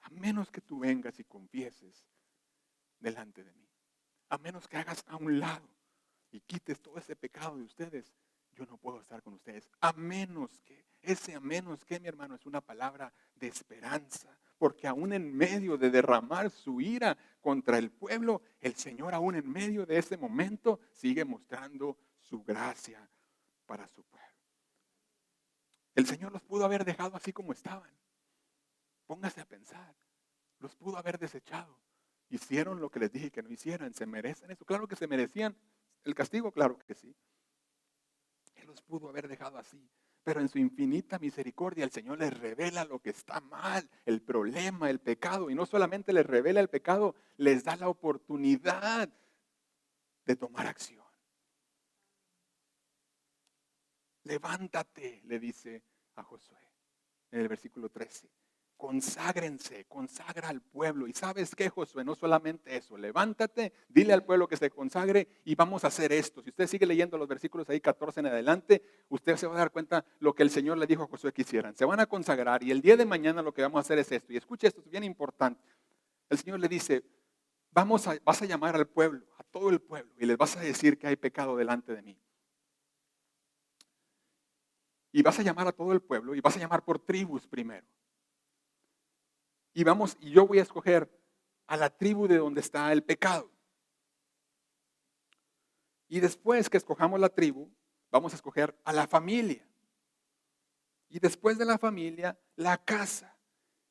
A: A menos que tú vengas y confieses delante de mí. A menos que hagas a un lado y quites todo ese pecado de ustedes, yo no puedo estar con ustedes. A menos que, ese a menos que, mi hermano, es una palabra de esperanza. Porque aún en medio de derramar su ira contra el pueblo, el Señor aún en medio de ese momento sigue mostrando su gracia para su pueblo. El Señor los pudo haber dejado así como estaban. Póngase a pensar. Los pudo haber desechado. Hicieron lo que les dije que no hicieran. ¿Se merecen eso? Claro que se merecían el castigo, claro que sí. Él los pudo haber dejado así. Pero en su infinita misericordia el Señor les revela lo que está mal, el problema, el pecado. Y no solamente les revela el pecado, les da la oportunidad de tomar acción. Levántate, le dice a Josué en el versículo 13. Conságrense, consagra al pueblo. Y ¿sabes qué, Josué? No solamente eso, levántate, dile al pueblo que se consagre y vamos a hacer esto. Si usted sigue leyendo los versículos ahí 14 en adelante, usted se va a dar cuenta lo que el Señor le dijo a Josué que hicieran. Se van a consagrar y el día de mañana lo que vamos a hacer es esto. Y escuche esto, es bien importante. El Señor le dice, vas a llamar al pueblo, a todo el pueblo, y les vas a decir que hay pecado delante de mí. Y vas a llamar a todo el pueblo y vas a llamar por tribus primero. Y yo voy a escoger a la tribu de donde está el pecado. Y después que escojamos la tribu, vamos a escoger a la familia. Y después de la familia, la casa.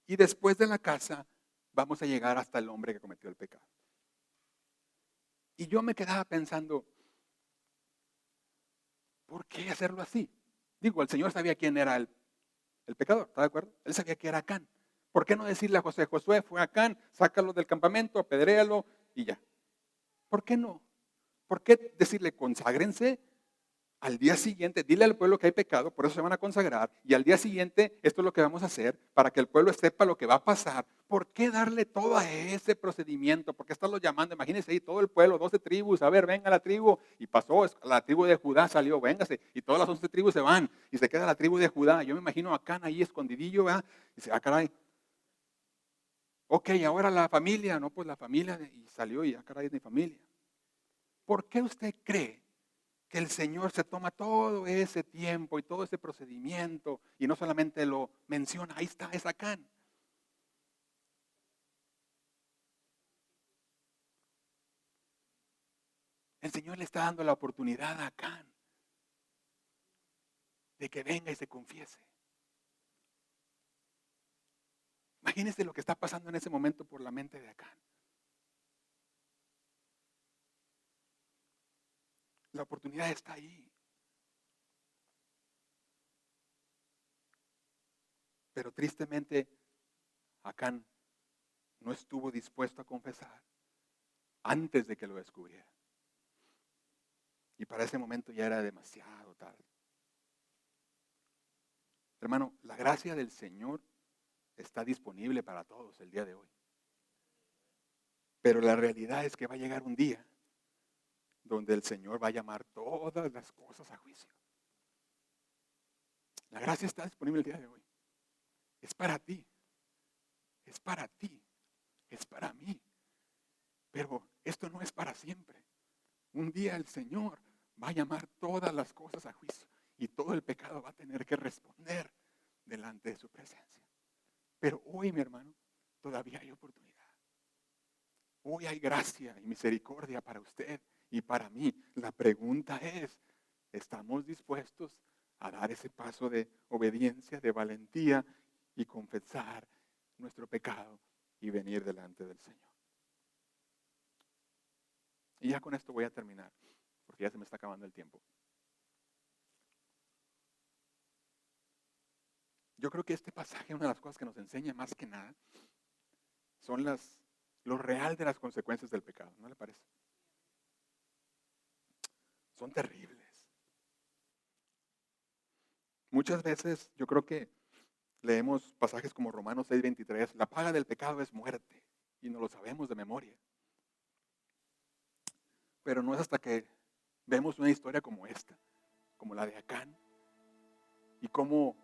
A: Y después de la casa, vamos a llegar hasta el hombre que cometió el pecado. Y yo me quedaba pensando, ¿por qué hacerlo así? Digo, el Señor sabía quién era el pecador, ¿está de acuerdo? Él sabía que era Acán. ¿Por qué no decirle a Josué, Josué fue Acán, sácalo del campamento, apedréalo y ya? ¿Por qué no? ¿Por qué decirle conságrense? Al día siguiente, dile al pueblo que hay pecado, por eso se van a consagrar, y al día siguiente esto es lo que vamos a hacer para que el pueblo sepa lo que va a pasar. ¿Por qué darle todo a ese procedimiento? ¿Por qué estarlo llamando? Imagínense ahí todo el pueblo, 12 tribus, a ver, venga la tribu, y pasó, la tribu de Judá salió, véngase, y todas las 11 tribus se van, y se queda la tribu de Judá. Yo me imagino a Acán ahí escondidillo, ¿verdad? Y dice, ah, caray, ok, ahora la familia, no, pues la familia, y salió y ah, caray, es mi familia. ¿Por qué usted cree que el Señor se toma todo ese tiempo y todo ese procedimiento y no solamente lo menciona, ahí está, es Acán? El Señor le está dando la oportunidad a Acán de que venga y se confiese. Imagínense lo que está pasando en ese momento por la mente de Acán. La oportunidad está ahí. Pero tristemente, Acán no estuvo dispuesto a confesar antes de que lo descubriera. Y para ese momento ya era demasiado tarde. Hermano, la gracia del Señor está disponible para todos el día de hoy. Pero la realidad es que va a llegar un día donde el Señor va a llamar todas las cosas a juicio. La gracia está disponible el día de hoy. Es para ti. Es para ti. Es para mí. Pero esto no es para siempre. Un día el Señor va a llamar todas las cosas a juicio y todo el pecado va a tener que responder delante de su presencia. Pero hoy, mi hermano, todavía hay oportunidad. Hoy hay gracia y misericordia para usted y para mí. La pregunta es, ¿estamos dispuestos a dar ese paso de obediencia, de valentía y confesar nuestro pecado y venir delante del Señor? Y ya con esto voy a terminar, porque ya se me está acabando el tiempo. Yo creo que este pasaje, una de las cosas que nos enseña más que nada, son lo real de las consecuencias del pecado, ¿no le parece? Son terribles. Muchas veces yo creo que leemos pasajes como Romanos 6:23, la paga del pecado es muerte, y no lo sabemos de memoria. Pero no es hasta que vemos una historia como esta, como la de Acán, y cómo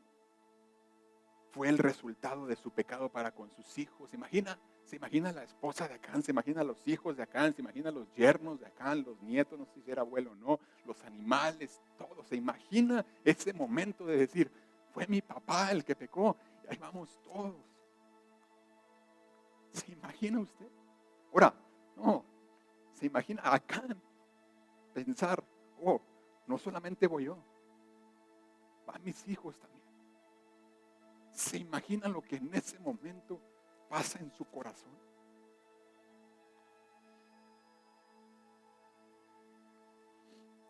A: fue el resultado de su pecado para con sus hijos. Se imagina la esposa de Acán, se imagina los hijos de Acán, se imagina los yernos de Acán, los nietos, no sé si era abuelo o no, los animales, todo. Se imagina ese momento de decir, fue mi papá el que pecó, y ahí vamos todos. ¿Se imagina usted? Ahora, no, se imagina a Acán pensar, oh, no solamente voy yo, van mis hijos también. ¿Se imagina lo que en ese momento pasa en su corazón?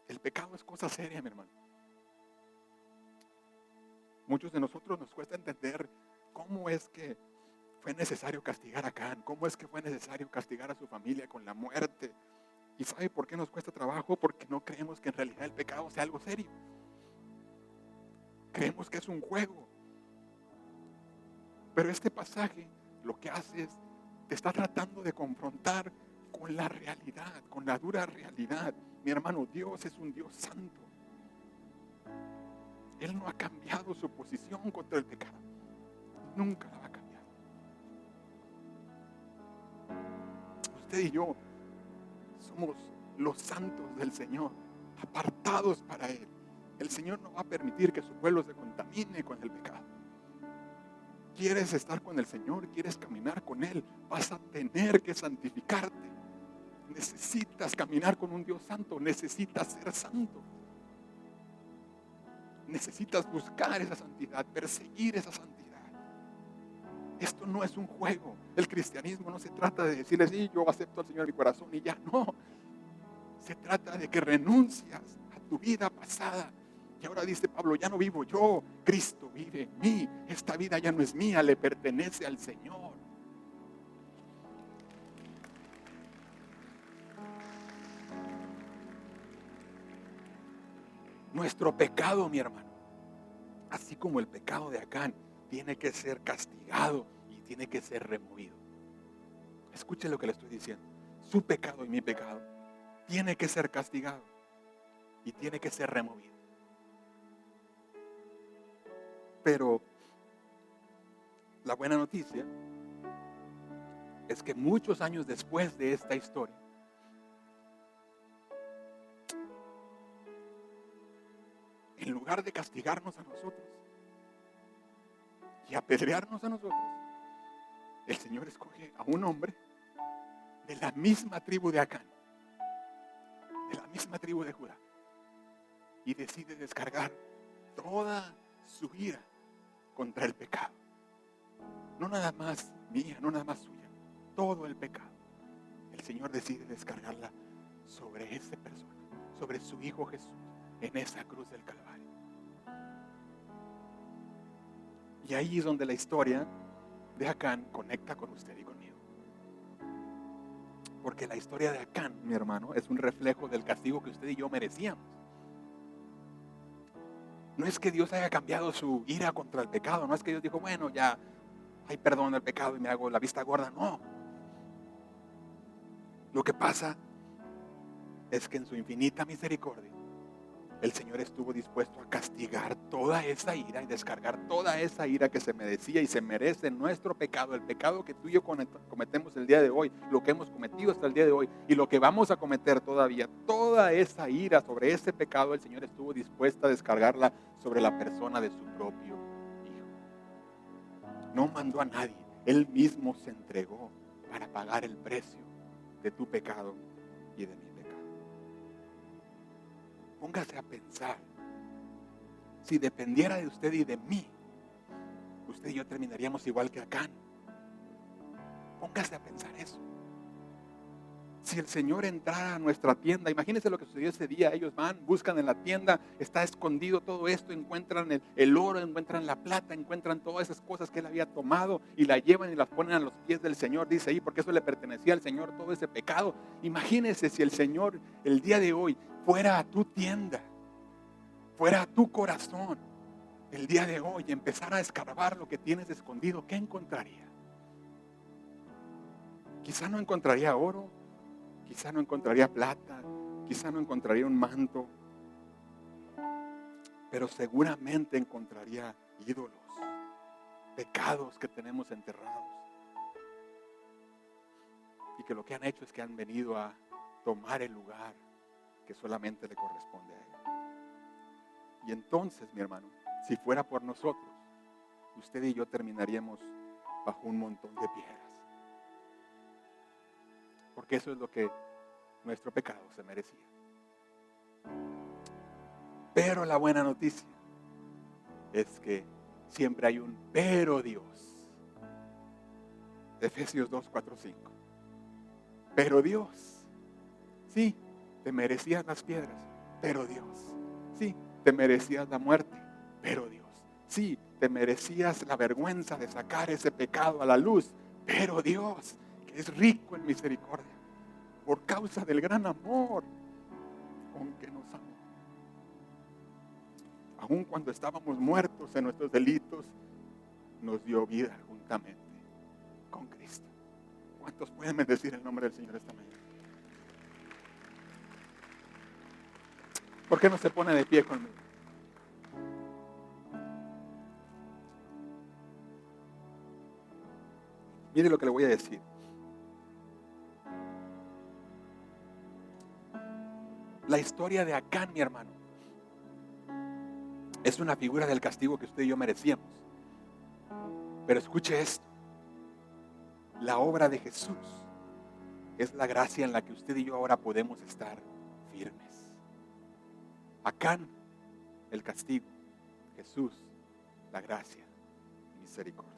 A: El pecado es cosa seria, mi hermano. Muchos de nosotros nos cuesta entender cómo es que fue necesario castigar a Acán, cómo es que fue necesario castigar a su familia con la muerte. ¿Y sabe por qué nos cuesta trabajo? Porque no creemos que en realidad el pecado sea algo serio. Creemos que es un juego. Pero este pasaje lo que hace es, te está tratando de confrontar con la realidad, con la dura realidad. Mi hermano, Dios es un Dios santo. Él no ha cambiado su posición contra el pecado. Nunca la va a cambiar. Usted y yo somos los santos del Señor, apartados para Él. El Señor no va a permitir que su pueblo se contamine con el pecado. ¿Quieres estar con el Señor? ¿Quieres caminar con Él? Vas a tener que santificarte. Necesitas caminar con un Dios santo. Necesitas ser santo. Necesitas buscar esa santidad, perseguir esa santidad. Esto no es un juego. El cristianismo no se trata de decirle, sí, yo acepto al Señor en mi corazón y ya. No. Se trata de que renuncias a tu vida pasada. Y ahora dice Pablo, ya no vivo yo, Cristo vive en mí. Esta vida ya no es mía, le pertenece al Señor. Nuestro pecado, mi hermano, así como el pecado de Acán, tiene que ser castigado y tiene que ser removido. Escuche lo que le estoy diciendo. Su pecado y mi pecado tiene que ser castigado y tiene que ser removido. Pero la buena noticia es que muchos años después de esta historia, en lugar de castigarnos a nosotros y apedrearnos a nosotros, el Señor escoge a un hombre de la misma tribu de Acán, de la misma tribu de Judá, y decide descargar toda su ira contra el pecado. No nada más mía, no nada más suya, todo el pecado. El Señor decide descargarla sobre esa persona, sobre su Hijo Jesús, en esa cruz del Calvario. Y ahí es donde la historia de Acán conecta con usted y conmigo. Porque la historia de Acán, mi hermano, es un reflejo del castigo que usted y yo merecíamos. No es que Dios haya cambiado su ira contra el pecado, no es que Dios dijo, bueno, ya hay perdón al pecado y me hago la vista gorda, no. Lo que pasa es que en su infinita misericordia, el Señor estuvo dispuesto a castigar toda esa ira y descargar toda esa ira que se merecía y se merece nuestro pecado, el pecado que tú y yo cometemos el día de hoy, lo que hemos cometido hasta el día de hoy y lo que vamos a cometer todavía. Toda esa ira sobre ese pecado, el Señor estuvo dispuesto a descargarla sobre la persona de su propio Hijo. No mandó a nadie, Él mismo se entregó para pagar el precio de tu pecado y de mi pecado. Póngase a pensar, si dependiera de usted y de mí, usted y yo terminaríamos igual que Acán. Póngase a pensar eso. Si el Señor entrara a nuestra tienda, imagínense lo que sucedió ese día. Ellos van, buscan en la tienda, está escondido todo esto, encuentran el oro, encuentran la plata, encuentran todas esas cosas que Él había tomado y la llevan y las ponen a los pies del Señor, dice ahí, porque eso le pertenecía al Señor, todo ese pecado. Imagínense si el Señor el día de hoy fuera a tu tienda, fuera a tu corazón, el día de hoy, empezara a escarbar lo que tienes escondido, ¿qué encontraría? Quizá no encontraría oro, quizá no encontraría plata, quizá no encontraría un manto, pero seguramente encontraría ídolos, pecados que tenemos enterrados y que lo que han hecho es que han venido a tomar el lugar que solamente le corresponde a Él. Y entonces, mi hermano, si fuera por nosotros, usted y yo terminaríamos bajo un montón de piedras. Porque eso es lo que nuestro pecado se merecía. Pero la buena noticia es que siempre hay un pero Dios. Efesios 2, 4, 5. Pero Dios, sí, te merecías las piedras, pero Dios, sí, te merecías la muerte, pero Dios, sí, te merecías la vergüenza de sacar ese pecado a la luz, pero Dios, que es rico en misericordia, por causa del gran amor con que nos amó. Aun cuando estábamos muertos en nuestros delitos, nos dio vida juntamente con Cristo. ¿Cuántos pueden bendecir el nombre del Señor esta mañana? ¿Por qué no se pone de pie conmigo? Mire lo que le voy a decir. La historia de Acán, mi hermano, es una figura del castigo que usted y yo merecíamos. Pero escuche esto. La obra de Jesús es la gracia en la que usted y yo ahora podemos estar firmes. Acán, el castigo. Jesús, la gracia y misericordia.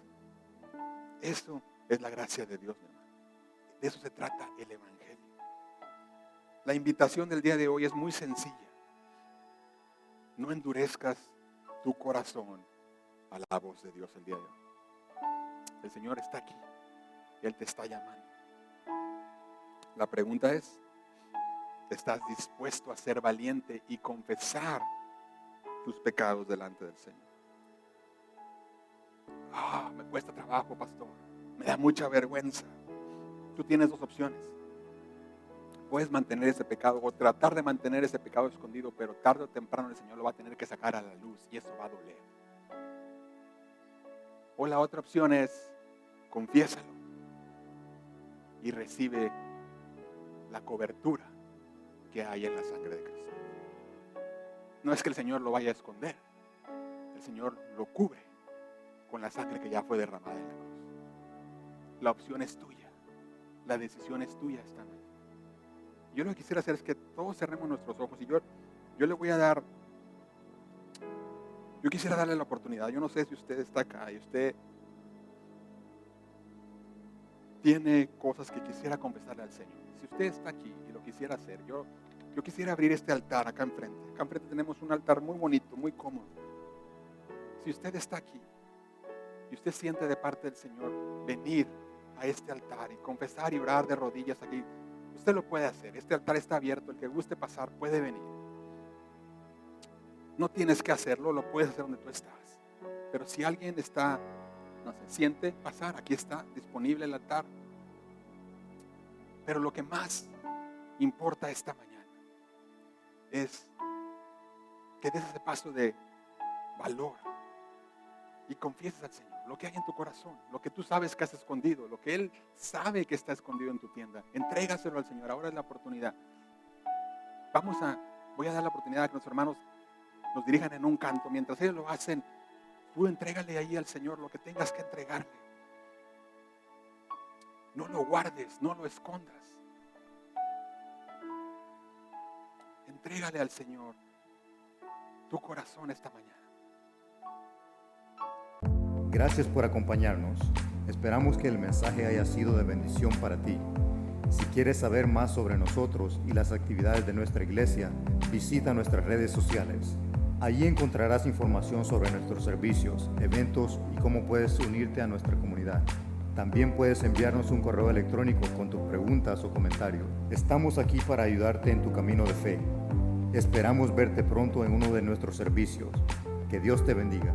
A: Eso es la gracia de Dios, mi hermano. De eso se trata el Evangelio. La invitación del día de hoy es muy sencilla. No endurezcas tu corazón a la voz de Dios el día de hoy. El Señor está aquí. Él te está llamando. La pregunta es, ¿estás dispuesto a ser valiente y confesar tus pecados delante del Señor? Me cuesta trabajo, pastor. Me da mucha vergüenza. Tú tienes dos opciones. Puedes mantener ese pecado o tratar de mantener ese pecado escondido, pero tarde o temprano el Señor lo va a tener que sacar a la luz y eso va a doler. O la otra opción es, confiésalo y recibe la cobertura que hay en la sangre de Cristo. No es que el Señor lo vaya a esconder, el Señor lo cubre con la sangre que ya fue derramada en la cruz. La opción es tuya, la decisión es tuya esta mañana. Yo lo que quisiera hacer es que todos cerremos nuestros ojos y yo le voy a dar, yo quisiera darle la oportunidad. Yo no sé si usted está acá y usted tiene cosas que quisiera confesarle al Señor. Si usted está aquí y lo quisiera hacer, yo quisiera abrir este altar acá enfrente. Acá enfrente tenemos un altar muy bonito, muy cómodo. Si usted está aquí y usted siente de parte del Señor venir a este altar y confesar y orar de rodillas aquí, usted lo puede hacer. Este altar está abierto. El que guste pasar puede venir. No tienes que hacerlo, lo puedes hacer donde tú estás. Pero si alguien está, no sé, siente pasar, aquí está disponible el altar. Pero lo que más importa esta mañana es que des ese paso de valor y confieses al Señor lo que hay en tu corazón, lo que tú sabes que has escondido, lo que Él sabe que está escondido en tu tienda. Entrégaselo al Señor. Ahora es la oportunidad. Voy a dar la oportunidad a que nuestros hermanos nos dirijan en un canto. Mientras ellos lo hacen, tú entrégale ahí al Señor lo que tengas que entregarle. No lo guardes, no lo escondas. Entrégale al Señor tu corazón esta mañana.
B: Gracias por acompañarnos. Esperamos que el mensaje haya sido de bendición para ti. Si quieres saber más sobre nosotros y las actividades de nuestra iglesia, visita nuestras redes sociales. Allí encontrarás información sobre nuestros servicios, eventos y cómo puedes unirte a nuestra comunidad. También puedes enviarnos un correo electrónico con tus preguntas o comentarios. Estamos aquí para ayudarte en tu camino de fe. Esperamos verte pronto en uno de nuestros servicios. Que Dios te bendiga.